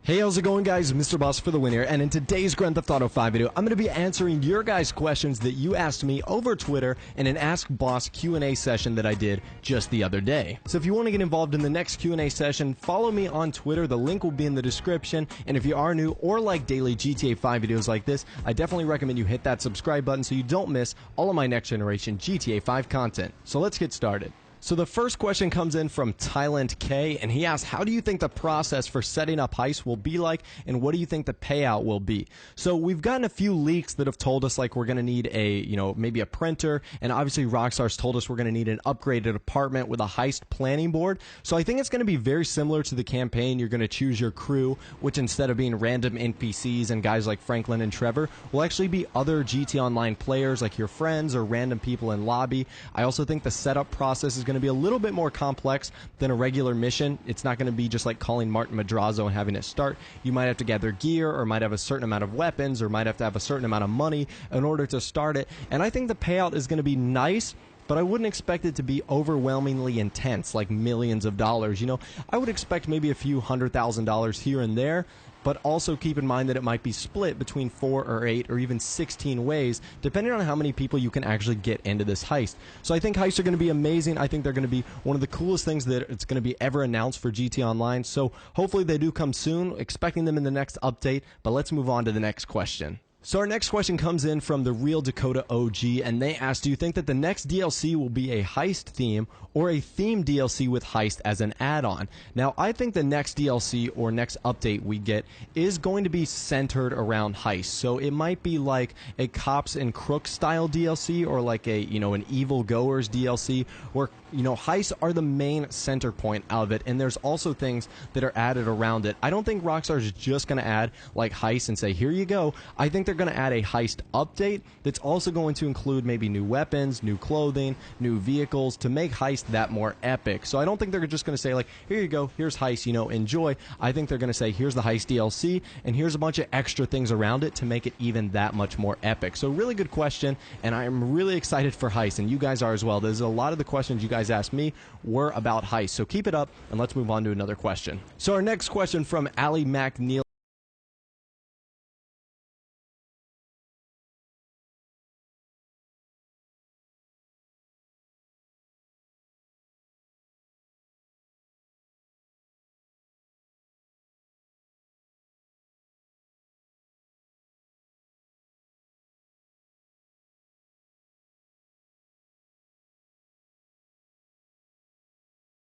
Hey, how's it going, guys? Mr. Boss for the win here, and in today's Grand Theft Auto 5 video, I'm going to be answering your guys' questions that you asked me over Twitter in an Ask Boss Q&A session that I did just the other day. So if you want to get involved in the next Q&A session, follow me on Twitter. The link will be in the description, and if you are new or like daily GTA 5 videos like this, I definitely recommend you hit that subscribe button so you don't miss all of my next generation GTA 5 content. So let's get started. So the first question comes in from Thailand K, and he asks, how do you think the process for setting up Heist will be like, and what do you think the payout will be? So we've gotten a few leaks that have told us like we're going to need a, maybe a printer, and obviously Rockstar's told us we're going to need an upgraded apartment with a Heist planning board. So I think it's going to be very similar to the campaign. You're going to choose your crew, which instead of being random NPCs and guys like Franklin and Trevor, will actually be other GT Online players like your friends or random people in lobby. I also think the setup process is going to be a little bit more complex than a regular mission. It's not going to be just like calling Martin Madrazo and having it start. You might have to gather gear, or might have a certain amount of weapons, or might have to have a certain amount of money in order to start it. And I think the payout is going to be nice, but I wouldn't expect it to be overwhelmingly intense, like millions of dollars. I would expect maybe a few $100,000 here and there, but also keep in mind that it might be split between 4 or 8 or even 16 ways, depending on how many people you can actually get into this heist. So I think heists are going to be amazing. I think they're going to be one of the coolest things that it's going to be ever announced for GT Online. So hopefully they do come soon, expecting them in the next update. But let's move on to the next question. So our next question comes in from the Real Dakota OG, and they asked, do you think that the next DLC will be a Heist theme or a theme DLC with Heist as an add-on? Now, I think the next DLC or next update we get is going to be centered around Heist. So it might be like a Cops and Crooks style DLC, or like a, an Evil Goers DLC, where, heists are the main center point of it, and there's also things that are added around it. I don't think Rockstar is just going to add like Heist and say, here you go. I think they're going to add a Heist update that's also going to include maybe new weapons, new clothing, new vehicles to make Heist that more epic. So I don't think they're just going to say like, here you go, here's Heist, enjoy. I think they're going to say, here's the Heist DLC, and here's a bunch of extra things around it to make it even that much more epic. So really good question, and I'm really excited for Heist, and you guys are as well. There's a lot of the questions you guys asked me were about Heist, so keep it up, and let's move on to another question. So our next question from Ali McNeil.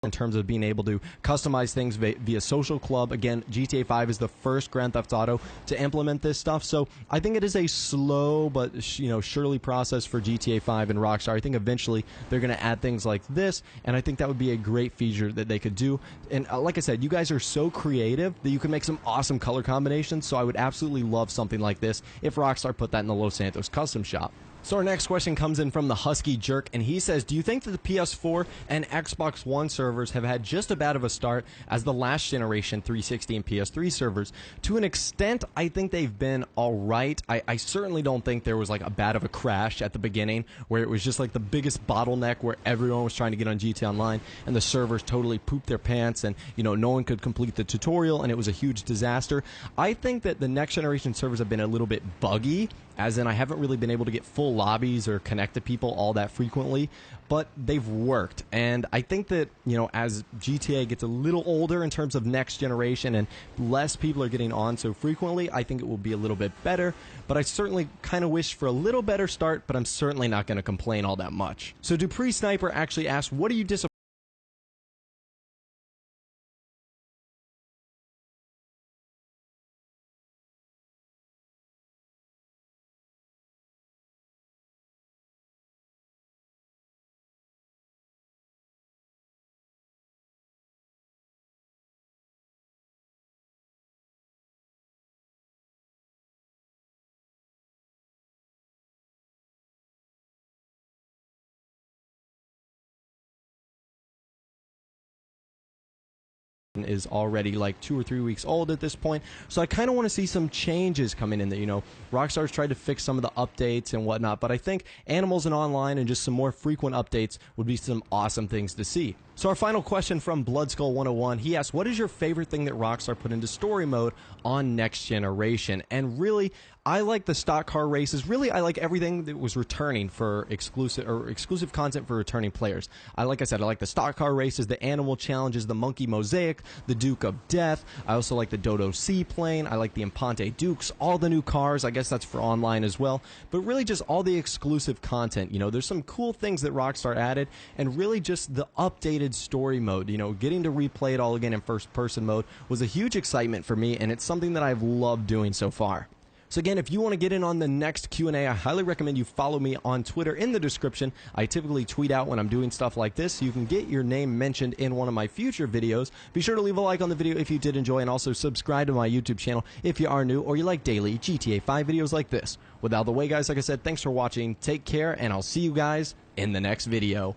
In terms of being able to customize things via Social Club. Again, GTA 5 is the first Grand Theft Auto to implement this stuff, so I think it is a slow but surely process for GTA 5 and Rockstar. I think eventually they're going to add things like this, and I think that would be a great feature that they could do. And like I said, you guys are so creative that you can make some awesome color combinations, so I would absolutely love something like this if Rockstar put that in the Los Santos custom shop. So our next question comes in from the Husky Jerk, and he says, do you think that the PS4 and Xbox One servers have had just as bad of a start as the last generation 360 and PS3 servers? To an extent, I think they've been alright. I certainly don't think there was like a bad of a crash at the beginning where it was just like the biggest bottleneck where everyone was trying to get on GT Online and the servers totally pooped their pants, and no one could complete the tutorial and it was a huge disaster. I think that the next generation servers have been a little bit buggy, as in I haven't really been able to get full lobbies or connect to people all that frequently, but they've worked. And I think that, as GTA gets a little older in terms of next generation and less people are getting on so frequently, I think it will be a little bit better. But I certainly kind of wish for a little better start, but I'm certainly not going to complain all that much. So Dupree Sniper actually asked, what are you disappointed is already like 2 or 3 weeks old at this point, so I kind of want to see some changes coming in. That, you know, Rockstar's tried to fix some of the updates and whatnot, but I think Animals and Online and just some more frequent updates would be some awesome things to see. So our final question from Bloodskull 101, he asked, what is your favorite thing that Rockstar put into story mode on Next Generation? And really, I like the stock car races. Really, I like everything that was returning for exclusive content for returning players. Like I said, I like the stock car races, the animal challenges, the monkey mosaic, the Duke of Death. I also like the Dodo Seaplane. I like the Impante Dukes, all the new cars. I guess that's for online as well. But really just all the exclusive content. You know, there's some cool things that Rockstar added, and really just the updated story mode. You know, getting to replay it all again in first-person mode was a huge excitement for me, and it's something that I've loved doing so far. So again, if you want to get in on the next Q&A, I highly recommend you follow me on Twitter in the description. I typically tweet out when I'm doing stuff like this, so you can get your name mentioned in one of my future videos. Be sure to leave a like on the video if you did enjoy, and also subscribe to my YouTube channel if you are new or you like daily GTA 5 videos like this. With out the way, guys, like I said, thanks for watching, take care, and I'll see you guys in the next video.